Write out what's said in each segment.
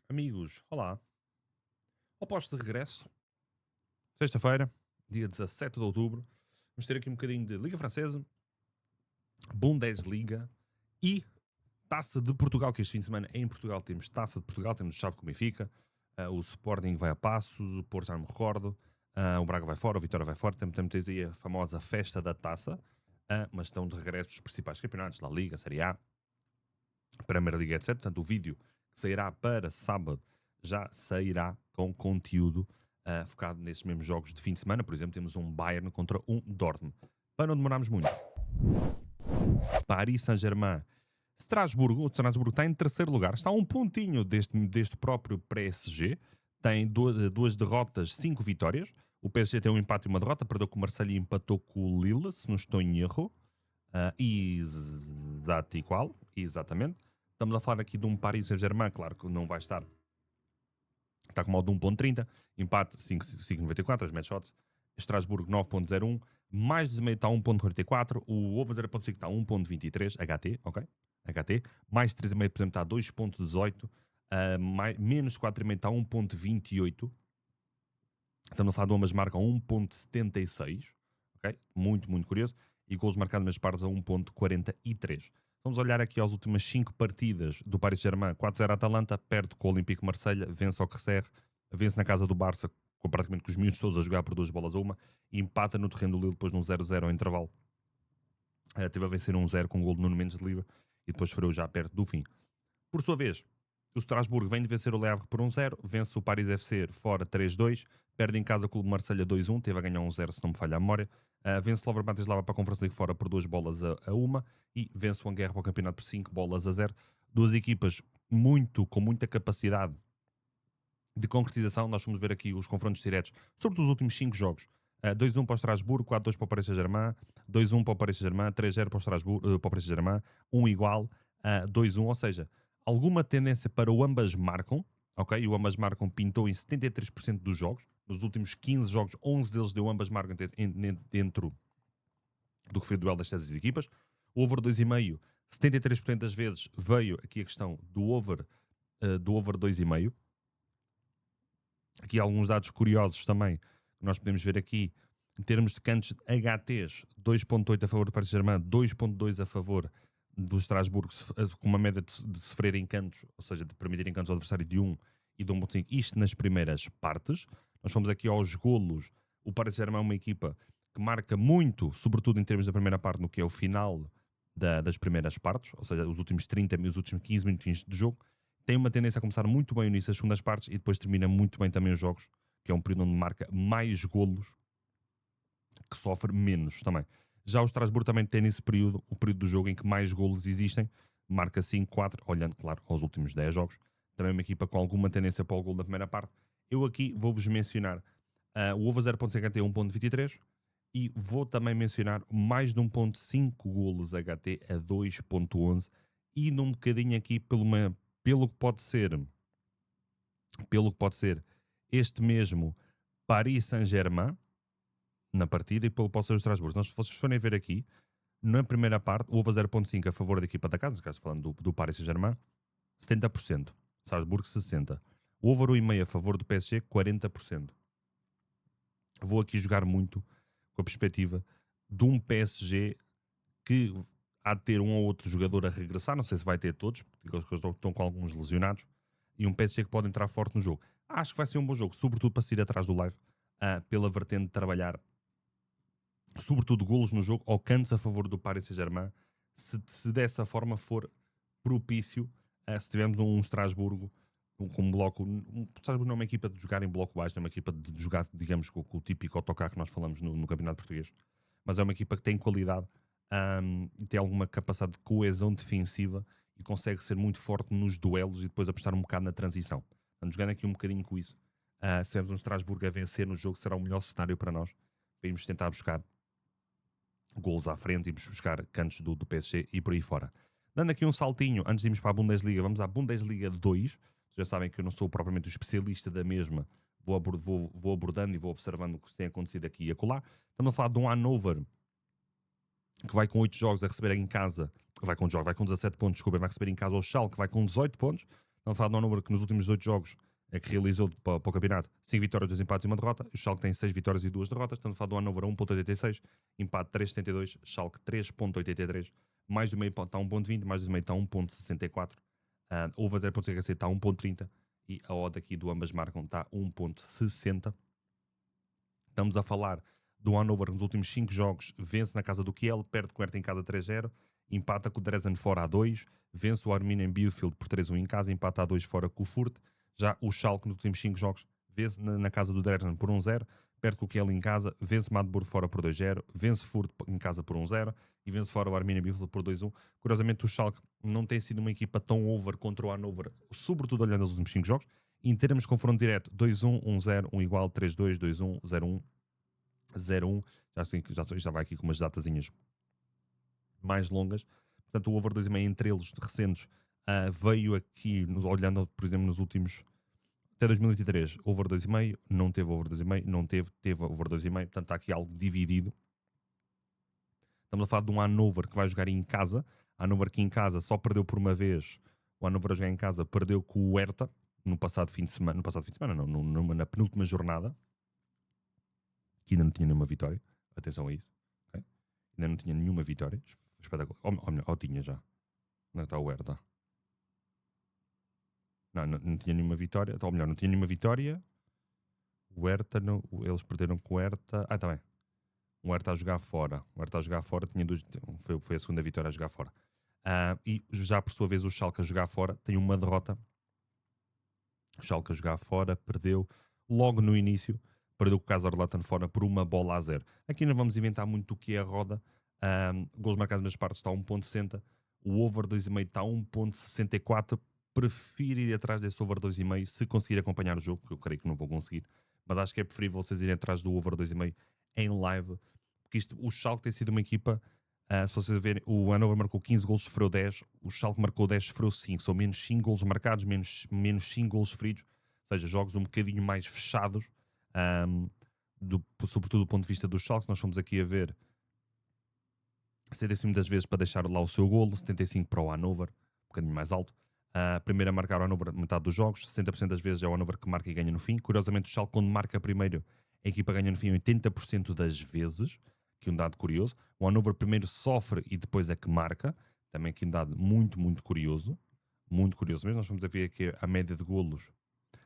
Amigos, olá. Ao de regresso, sexta-feira, dia 17 de outubro, vamos ter aqui um bocadinho de Liga Francesa, Bundesliga e Taça de Portugal, que este fim de semana em Portugal temos Taça de Portugal, temos o Chave com o Benfica, o Sporting vai a Passos, o Porto já não me recordo, o Braga vai fora, o Vitória vai fora, temos aí a famosa festa da Taça, mas estão de regresso os principais campeonatos, La Liga, Série A, Primeira Liga, etc. Portanto, o vídeo que sairá para sábado já sairá com conteúdo focado nesses mesmos jogos de fim de semana. Por exemplo, temos um Bayern contra um Dortmund. Para não demorarmos muito, Paris Saint-Germain, Estrasburgo. O Estrasburgo está em terceiro lugar, está a um pontinho deste próprio PSG. Tem duas derrotas, 5 vitórias. O PSG tem um empate e uma derrota, perdeu com o Marseille e empatou com o Lille, se não estou em erro. Exatamente. Estamos a falar aqui de um Paris Saint-Germain, claro que não vai estar. Está com modo de 1.30, empate 5.94, as match shots. Estrasburgo 9.01, mais de meio está 1.44, o over 0.5 está 1.23, HT, ok? HT, mais 3,5% está 2.18, menos 4,5 está 1.28. Estamos a falar de ambas marcam 1.76, ok? Muito, muito curioso. E gols marcados nas pares a 1.43. Vamos olhar aqui às últimas 5 partidas do Paris Saint-Germain. 4-0 Atalanta, perde com o Olympique Marselha, vence ao Cresserre, vence na casa do Barça, com praticamente com os miúdos todos a jogar por 2 bolas a uma, e empata no terreno do Lille depois num 0-0 ao intervalo. Teve a vencer 1-0 com um gol de Nuno Mendes de Livre e depois sofreu já perto do fim. Por sua vez, o Strasbourg vem de vencer o Le Havre por 1-0, vence o Paris FC fora 3-2, perde em casa com o Marselha 2-1, teve a ganhar 1-0 se não me falha a memória, vence o Lover Bratislava para a Conference League fora por 2 bolas a 1 e vence o Anguerra para o campeonato por 5 bolas a 0. Duas equipas com muita capacidade de concretização. Nós vamos ver aqui os confrontos diretos, sobretudo os últimos 5 jogos. 2-1 para o Strasbourg, 4-2 para o Paris Saint-Germain, 2-1 para o Paris Saint-Germain, 3-0 para o Paris Saint-Germain, 1 igual, 2-1, ou seja, alguma tendência para o ambas marcam, ok? E o ambas marcam pintou em 73% dos jogos. Nos últimos 15 jogos, 11 deles deu ambas marcam dentro do que foi o duelo destas equipas. O over 2,5, 73% das vezes veio aqui a questão do over 2,5. Aqui há alguns dados curiosos também que nós podemos ver aqui. Em termos de cantos HTs, 2.8 a favor do Paris Saint-Germain, 2.2 a favor do Estrasburgo, com uma média de sofrer em cantos, ou seja, de permitir em cantos ao adversário de 1 e de 1.5, isto nas primeiras partes. Nós fomos aqui aos golos. O Paris Saint-Germain é uma equipa que marca muito, sobretudo em termos da primeira parte, no que é o final das primeiras partes, ou seja, os últimos 30 minutos, os últimos 15 minutinhos de jogo. Tem uma tendência a começar muito bem no início das segundas partes e depois termina muito bem também os jogos, que é um período onde marca mais golos, que sofre menos também. Já o Strasbourg também tem nesse período, o período do jogo em que mais golos existem, marca 5-4, olhando, claro, aos últimos 10 jogos. Também uma equipa com alguma tendência para o gol na primeira parte. Eu aqui vou-vos mencionar o over 0.50 é 1.23 e vou também mencionar mais de 1.5 golos HT a 2.11 e num bocadinho aqui pelo que pode ser este mesmo Paris Saint-Germain na partida e pelo que pode ser o Estrasburgo. Se vocês forem ver aqui, na primeira parte, o over 0.5 a favor da equipa da casa, no caso falando do Paris Saint-Germain, 70%. Strasbourg, 60%. O over 1,5 a favor do PSG, 40%. Vou aqui jogar muito com a perspectiva de um PSG que há de ter um ou outro jogador a regressar, não sei se vai ter todos, porque eles estão com alguns lesionados, e um PSG que pode entrar forte no jogo. Acho que vai ser um bom jogo, sobretudo para sair atrás do live, pela vertente de trabalhar, sobretudo golos no jogo, ou cantos a favor do Paris Saint-Germain, se dessa forma for propício, se tivermos um Estrasburgo com um bloco, Estrasburgo não é uma equipa de jogar em bloco baixo, é uma equipa de jogar, digamos, com o típico autocarro que nós falamos no Campeonato Português, mas é uma equipa que tem qualidade, e tem alguma capacidade de coesão defensiva e consegue ser muito forte nos duelos e depois apostar um bocado na transição. Estamos jogando aqui um bocadinho com isso. Se tivermos um Estrasburgo a vencer no jogo, será o melhor cenário para nós. Vamos tentar buscar golos à frente e buscar cantos do PSG e por aí fora. Dando aqui um saltinho, antes de irmos para a Bundesliga, vamos à Bundesliga 2. Vocês já sabem que eu não sou propriamente o especialista da mesma. Vou abordando e vou observando o que tem acontecido aqui e acolá. Estamos a falar de um Hannover que vai com 8 jogos a receber em casa, vai com 17 pontos, desculpa, vai receber em casa o Schalke, que vai com 18 pontos. Estamos Estamos a falar do Hannover que nos últimos 8 jogos que realizou para o campeonato, 5 vitórias, 2 empates e 1 derrota. O Schalke tem 6 vitórias e 2 derrotas. Estamos a falar do Hannover a 1.86, empate 3.72, Schalke 3.83, mais do meio está a 1.20, mais do meio está a 1.64. Over 0.50 está a 1.30 e a odd aqui do ambas marcam está a 1.60. Estamos a falar do Hannover nos últimos 5 jogos, vence na casa do Kiel, perde com o Hertha em casa 3-0, empata com o Dresden fora a 2, vence o Arminia Bielefeld por 3-1 em casa, empata a 2 fora com o Furt. Já o Schalke nos últimos 5 jogos vence na casa do Dresden por 1-0, perde com o Kiel em casa, vence Magdeburg fora por 2-0, vence Furt em casa por 1-0 e vence fora o Arminia Bielefeld por 2-1. Curiosamente o Schalke não tem sido uma equipa tão over contra o Hannover, sobretudo olhando os últimos 5 jogos. Em termos de confronto direto, 2-1, 1-0, 1 igual, 3-2, 2-1, 0-1, 0-1. Já vai aqui com umas datazinhas mais longas. Portanto, o over 2,5 entre eles recentes veio aqui, olhando, por exemplo, nos últimos até 2023, over 2,5, não teve over 2,5, não teve over 2,5, portanto está aqui algo dividido. Estamos a falar de um Hannover que vai jogar em casa. Hannover que em casa só perdeu por uma vez. O Hannover a jogar em casa perdeu com o Hertha no passado fim de semana. Na penúltima jornada, que ainda não tinha nenhuma vitória. Atenção a isso. Okay? Ainda não tinha nenhuma vitória. Espetacular. Ou tinha já. Onde está o Hertha? Não tinha nenhuma vitória. Ou melhor, não tinha nenhuma vitória. O Hertha, eles perderam com o Hertha. Está bem. O Hertha a jogar fora. O Hertha a jogar fora tinha foi a segunda vitória a jogar fora. E já por sua vez o Schalke a jogar fora tem uma derrota. O Schalke a jogar fora perdeu logo no início. Perdeu com o Kaiserslautern fora por 1-0. Aqui não vamos inventar muito o que é a roda. Gols marcados nas partes está a 1.60. O over 2,5 está a 1.64. Prefiro ir atrás desse over 2,5 se conseguir acompanhar o jogo, porque eu creio que não vou conseguir. Mas acho que é preferível vocês irem atrás do over 2,5 em live. Porque o Schalke tem sido uma equipa... se vocês verem, o Hannover marcou 15 golos, sofreu 10. O Schalke marcou 10, sofreu 5. São menos 5 golos marcados, menos 5 golos sofridos. Ou seja, jogos um bocadinho mais fechados. Sobretudo do ponto de vista do Schalke, se nós fomos aqui a ver 75 das vezes para deixar lá o seu golo, 75 para o Hannover, um bocadinho mais alto. Primeiro a marcar o Hannover metade dos jogos, 60% das vezes é o Hannover que marca e ganha no fim. Curiosamente o Schalke quando marca primeiro, a equipa ganha no fim 80% das vezes, que é um dado curioso. O Hannover primeiro sofre e depois é que marca, também que é um dado muito, muito curioso. Muito curioso mesmo. Nós vamos a ver aqui a média de golos.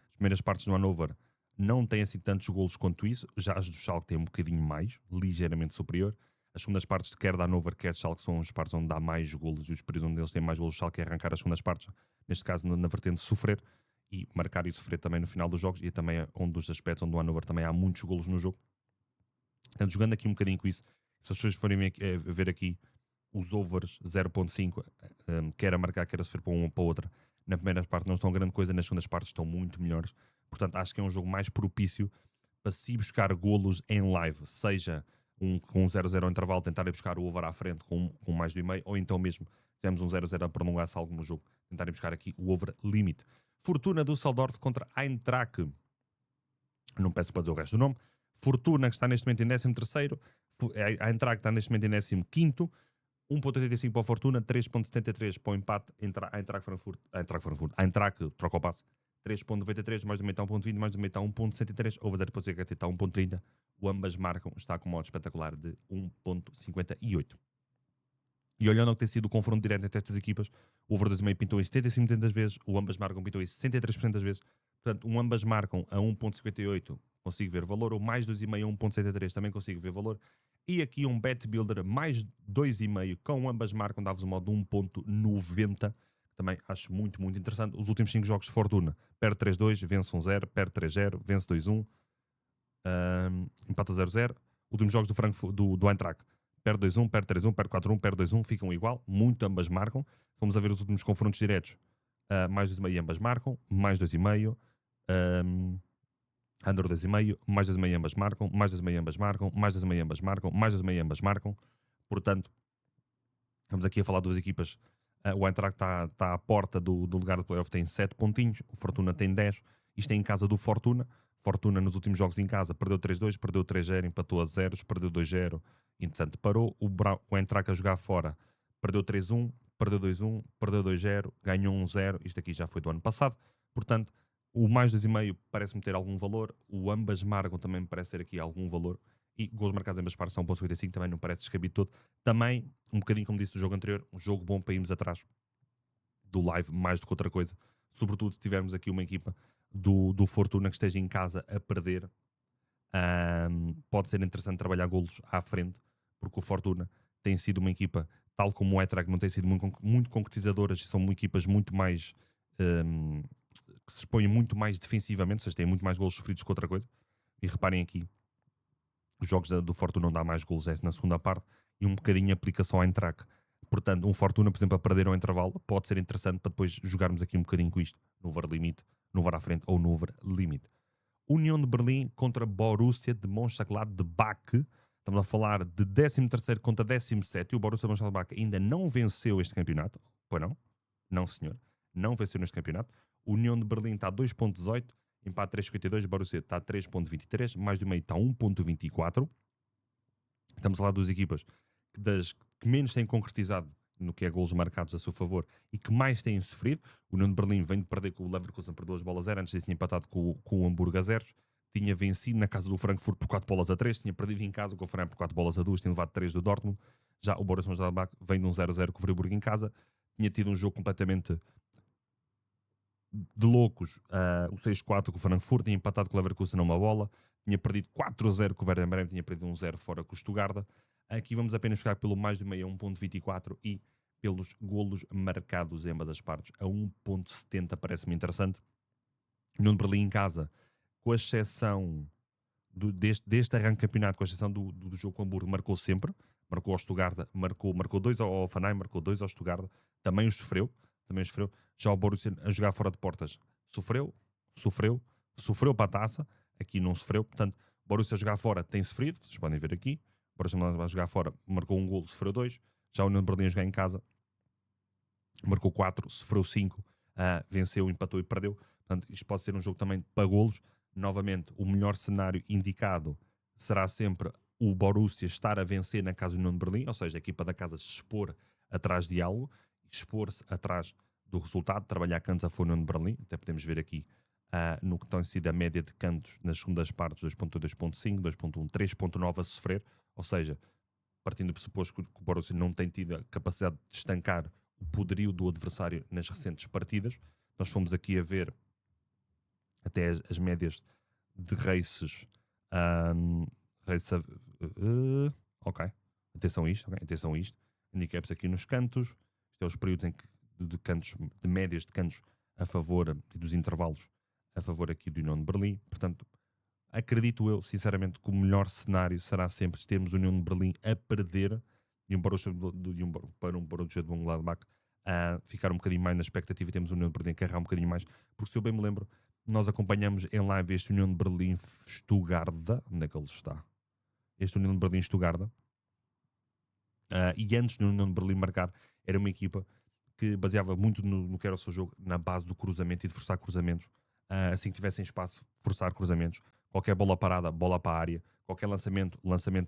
As primeiras partes do Hannover não têm assim tantos golos quanto isso, já as do Schalke têm um bocadinho mais, ligeiramente superior. As segundas partes, quer da Hannover, quer de Schalke, são as partes onde dá mais golos e os períodos onde eles têm mais golos. O Schalke é arrancar as segundas partes, neste caso na vertente de sofrer, e marcar e sofrer também no final dos jogos, e é também um dos aspectos onde o Hannover também há muitos golos no jogo. Portanto, jogando aqui um bocadinho com isso, se as pessoas forem ver aqui os overs 0.5, quer a marcar, quer a sofrer para uma ou para outra, na primeira parte não estão grande coisa, nas segundas partes estão muito melhores. Portanto, acho que é um jogo mais propício para se buscar golos em live, seja com um 0-0 ao intervalo, tentar ir buscar o over à frente com mais do e meio, ou então mesmo, temos um 0-0 a prolongar-se algo no jogo, tentar ir buscar aqui o over limite. Fortuna do Düsseldorf contra Eintracht. Não peço para dizer o resto do nome. Fortuna, que está neste momento em 13º, a Eintracht está neste momento em 15º, 1.85 para a Fortuna, 3.73 para o empate entre a Eintracht Frankfurt, a Eintracht troca o passe, 3.93, mais do meio está 1.20, mais do meio está 1.73, over 0.50 está 1.30, o ambas marcam, está com um modo espetacular de 1.58. E olhando ao que tem sido o confronto direto entre estas equipas, o over 2,5 pintou em 75% das vezes, o ambas marcam pintou em 63% das vezes, portanto, um ambas marcam a 1.58, consigo ver valor, ou mais 2,5 a 1.73 também consigo ver valor. E aqui um bet builder mais 2,5 com ambas marcam, dá-vos um modo de 1.90. Também acho muito, muito interessante. Os últimos 5 jogos de Fortuna, perde 3-2, vence 1-0, perde 3-0, vence 2-1, empata 0-0. Últimos jogos do Frankfurt, do Eintracht, perde 2-1, perde 3-1, perde 4-1, perde 2-1, ficam igual, muito ambas marcam. Fomos a ver os últimos confrontos diretos, mais 2,5 ambas marcam, mais 2,5, under 2,5, mais 2,5 ambas marcam, mais 2,5 ambas marcam, mais 2,5 ambas marcam, mais 2,5 ambas marcam. Portanto, estamos aqui a falar de duas equipas. O Eintracht está à porta do lugar do playoff, tem 7 pontinhos, o Fortuna tem 10. Isto é em casa do Fortuna. Fortuna nos últimos jogos em casa perdeu 3-2, perdeu 3-0, empatou a 0, perdeu 2-0, entretanto parou. O Eintracht a jogar fora perdeu 3-1, perdeu 2-1, perdeu 2-0, ganhou 1-0. Isto aqui já foi do ano passado. Portanto, o mais 2,5 parece-me ter algum valor. O ambas marcam também me parece ter aqui algum valor. E gols marcados em ambas partes são 1.55, também não parece descabido todo. Também, um bocadinho como disse do jogo anterior, um jogo bom para irmos atrás do live, mais do que outra coisa. Sobretudo se tivermos aqui uma equipa do Fortuna que esteja em casa a perder. Pode ser interessante trabalhar golos à frente, porque o Fortuna tem sido uma equipa, tal como o Eintracht, não tem sido muito concretizadoras, são equipas muito mais que se expõem muito mais defensivamente, ou seja, têm muito mais golos sofridos que outra coisa. E reparem aqui, os jogos do Fortuna não dá mais golos na segunda parte e um bocadinho de aplicação à Eintracht. Portanto, um Fortuna, por exemplo, a perder ao intervalo pode ser interessante para depois jogarmos aqui um bocadinho com isto, no VAR limite, no VAR à frente ou no VAR limite. União de Berlim contra Borussia de Mönchengladbach. Estamos a falar de 13º contra 17º. O Borussia de Mönchengladbach ainda não venceu este campeonato. Pois não? Não, senhor. Não venceu neste campeonato. União de Berlim está a 2.18. Empate 3.52. Borussia está a 3.23. Mais do meio está a 1.24. Estamos a falar das equipas que menos têm concretizado no que é golos marcados a seu favor e que mais têm sofrido. O União de Berlim vem de perder com o Leverkusen por 2-0, antes disso tinha empatado com o Hamburgo a 0, tinha vencido na casa do Frankfurt por 4-3, tinha perdido em casa com o Frankfurt por 4-2, tinha levado 3 do Dortmund. Já o Borussia Mönchengladbach vem de um 0-0 com o Freiburg em casa, tinha tido um jogo completamente de loucos, o 6-4 com o Frankfurt, tinha empatado com o Leverkusen numa bola, tinha perdido 4-0 com o Werder Bremen, tinha perdido um 0 fora com o Stuttgart. Aqui vamos apenas ficar pelo mais do meio a 1.24 e pelos golos marcados em ambas as partes a 1.70, parece-me interessante. União de Berlim em casa, com a exceção deste arranque de campeonato, com a exceção do jogo com o Hamburgo, marcou sempre. Marcou ao Stuttgart, marcou 2 ao Hoffenheim, marcou 2 ao Stuttgart, também os sofreu. Já o Borussia a jogar fora de portas sofreu para a taça, aqui não sofreu. Portanto, o Borussia a jogar fora tem sofrido, vocês podem ver aqui. O Borussia a jogar fora marcou um golo, sofreu 2. Já o União de Berlim a jogar em casa marcou 4, sofreu 5, venceu, empatou e perdeu. Portanto, isto pode ser um jogo também para golos. Novamente, o melhor cenário indicado será sempre o Borussia estar a vencer na casa do União de Berlim, ou seja, a equipa da casa se expor atrás de algo, expor-se atrás do resultado, trabalhar cantos a favor do União de Berlim. Até podemos ver aqui no que tem sido a média de cantos nas segundas partes, 2.2, 2.5, 2.1, 3.9 a sofrer, ou seja, partindo do pressuposto que o Borussia não tem tido a capacidade de estancar o poderio do adversário nas recentes partidas. Nós fomos aqui a ver até as médias de races. Ok. Atenção a isto. Handicaps aqui nos cantos. Isto é os períodos de cantos, de médias de cantos a favor e dos intervalos a favor aqui do União de Berlim. Portanto, acredito eu, sinceramente, que o melhor cenário será sempre termos o União de Berlim a perder e para um Borussia de Mönchengladbach a ficar um bocadinho mais na expectativa e temos o União de Berlim a carregar um bocadinho mais, porque se eu bem me lembro, nós acompanhamos em live este União de Berlim Stuttgart. Onde é que ele está? Este União de Berlim Stuttgart. E antes do União de Berlim marcar, era uma equipa que baseava muito no que era o seu jogo, na base do cruzamento e de forçar cruzamentos. Assim que tivessem espaço, forçar cruzamentos. Qualquer bola parada, bola para a área. Qualquer lançamento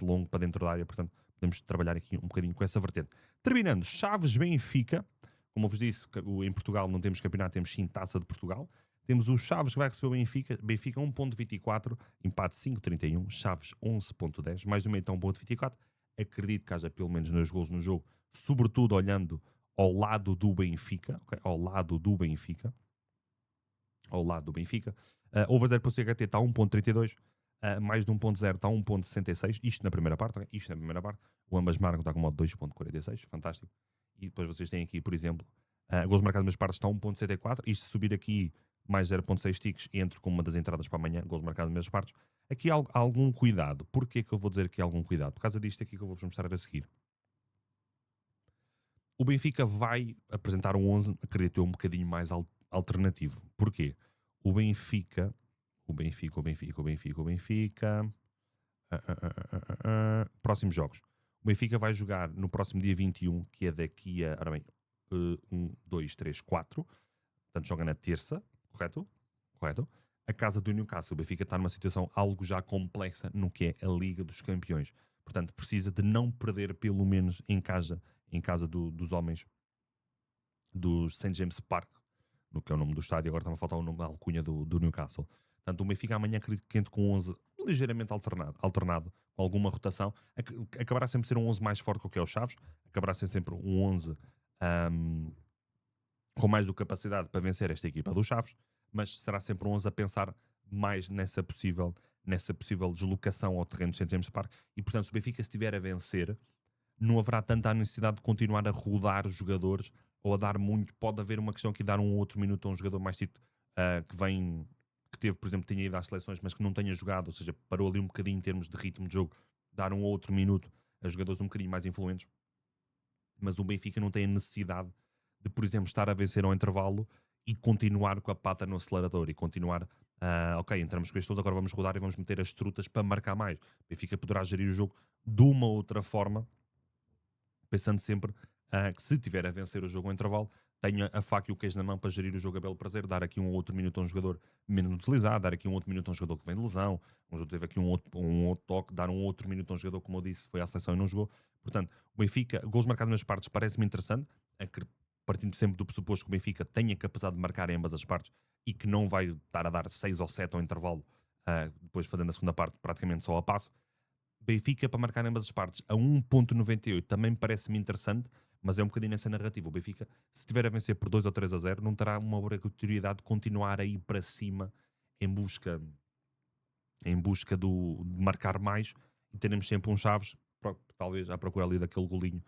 longo para dentro da área. Portanto, podemos trabalhar aqui um bocadinho com essa vertente. Terminando, Chaves-Benfica. Como eu vos disse, em Portugal não temos campeonato, temos sim Taça de Portugal. Temos o Chaves que vai receber o Benfica. Benfica 1.24, empate 5.31. Chaves 11.10, mais do meio está 1.24. Acredito que haja pelo menos 2 golos no jogo, sobretudo olhando ao lado do Benfica. Okay? Ao lado do Benfica. Over 0.CHT está a 1.32. Mais de 1.0 está a 1.66. Isto na primeira parte. Okay? O ambas marcam está com modo 2.46. Fantástico. E depois vocês têm aqui, por exemplo, gols marcados nas partes está a 1.74. Isto se subir aqui mais 0.6 ticks, entro com uma das entradas para amanhã, gols marcados nas partes. Aqui há algum cuidado. Porquê que eu vou dizer aqui algum cuidado? Por causa disto aqui que eu vou-vos mostrar a seguir. O Benfica vai apresentar um 11, acredito eu, um bocadinho mais alternativo. Porquê? O Benfica. Próximos jogos. O Benfica vai jogar no próximo dia 21, que é daqui a 1, 2, 3, 4. Portanto, joga na terça, correto? A casa do Newcastle. O Benfica está numa situação algo já complexa no que é a Liga dos Campeões. Portanto, precisa de não perder, pelo menos em casa dos homens dos St. James Park, no que é o nome do estádio, agora está-me a faltar o nome da alcunha do Newcastle. Portanto, o Benfica amanhã acredito que entre com 11 ligeiramente alternado com alguma rotação. Acabará sempre a ser um 11 mais forte que o que é o Chaves, acabará ser sempre um 11 com mais do capacidade para vencer esta equipa do Chaves, mas será sempre um 11 a pensar mais nessa possível deslocação ao terreno de St. James Park. E portanto, se o Benfica estiver a vencer, não haverá tanta a necessidade de continuar a rodar os jogadores ou a dar muito. Pode haver uma questão aqui de dar um outro minuto a um jogador mais tipo que teve, por exemplo, tinha ido às seleções, mas que não tenha jogado, ou seja, parou ali um bocadinho em termos de ritmo de jogo, dar um outro minuto a jogadores um bocadinho mais influentes. Mas o Benfica não tem a necessidade de, por exemplo, estar a vencer ao intervalo e continuar com a pata no acelerador e continuar, ok, entramos com estes todos, agora vamos rodar e vamos meter as trutas para marcar mais. O Benfica poderá gerir o jogo de uma outra forma, pensando sempre que se tiver a vencer o jogo ao intervalo, tenha a faca e o queijo na mão para gerir o jogo a belo prazer, dar aqui um outro minuto a um jogador menos utilizado, dar aqui um outro minuto a um jogador que vem de lesão, um jogador teve aqui um outro toque, dar um outro minuto a um jogador, como eu disse, foi à seleção e não jogou. Portanto, o Benfica, gols marcados nas partes, parece-me interessante, partindo sempre do pressuposto que o Benfica tenha capacidade de marcar em ambas as partes e que não vai estar a dar 6 ou 7 ao intervalo, depois fazendo a segunda parte praticamente só a passo. Benfica para marcar em ambas as partes a 1.98 também parece-me interessante, mas é um bocadinho essa narrativa. O Benfica, se estiver a vencer por 2 ou 3-0, não terá uma obrigatoriedade de continuar a ir para cima em busca de marcar mais e teremos sempre um Chaves, talvez à procura ali daquele golinho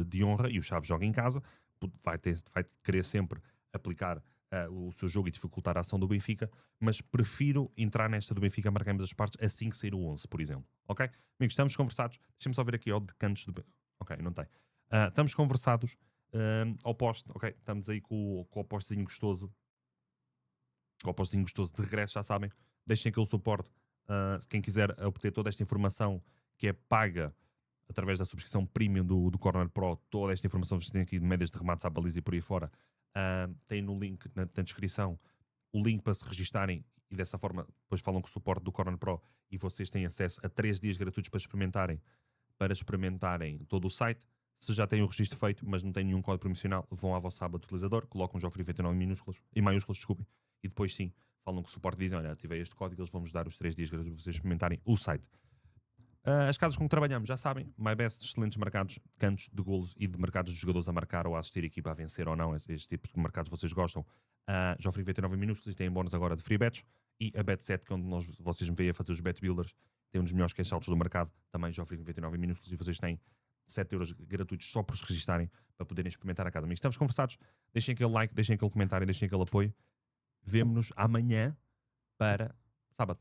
de honra, e o Chaves joga em casa, vai querer sempre aplicar o seu jogo e dificultar a ação do Benfica, mas prefiro entrar nesta do Benfica, marcar ambas as partes assim que sair o 11, por exemplo. Ok? Amigos, estamos conversados. Deixa-me só ver aqui ao de cantos do... Ok, não tem. Estamos conversados. Ao poste, ok? Estamos aí com o postezinho gostoso. Com o postezinho gostoso de regresso, já sabem. Deixem aquele suporte. Se quem quiser obter toda esta informação que é paga através da subscrição premium do Corner Pro, toda esta informação que vocês têm aqui de médias de remates à baliza e por aí fora, tem no link na descrição o link para se registarem e dessa forma depois falam com o suporte do Corner Pro e vocês têm acesso a 3 dias gratuitos para experimentarem todo o site. Se já têm o registro feito, mas não têm nenhum código promocional, vão à vossa aba de utilizador, colocam Joffrey 29 em maiúsculas, desculpem, e depois sim, falam com o suporte e dizem, olha, ativei este código, eles vão-vos dar os 3 dias gratuitos para vocês experimentarem o site. As casas com que trabalhamos, já sabem, MyBest, excelentes mercados de cantos, de golos e de mercados de jogadores a marcar ou a assistir a equipa a vencer ou não, estes tipos de mercados vocês gostam. Joffrey 29 minúsculos, tem bónus agora de free bets, e a Bet7, que é onde vocês me veem a fazer os bet builders, tem um dos melhores cash outs do mercado, também Joffrey 29 minúsculos, e vocês têm 7 euros gratuitos só por se registarem para poderem experimentar a casa. Amigos, estamos conversados, deixem aquele like, deixem aquele comentário, deixem aquele apoio. Vemo-nos amanhã para sábado.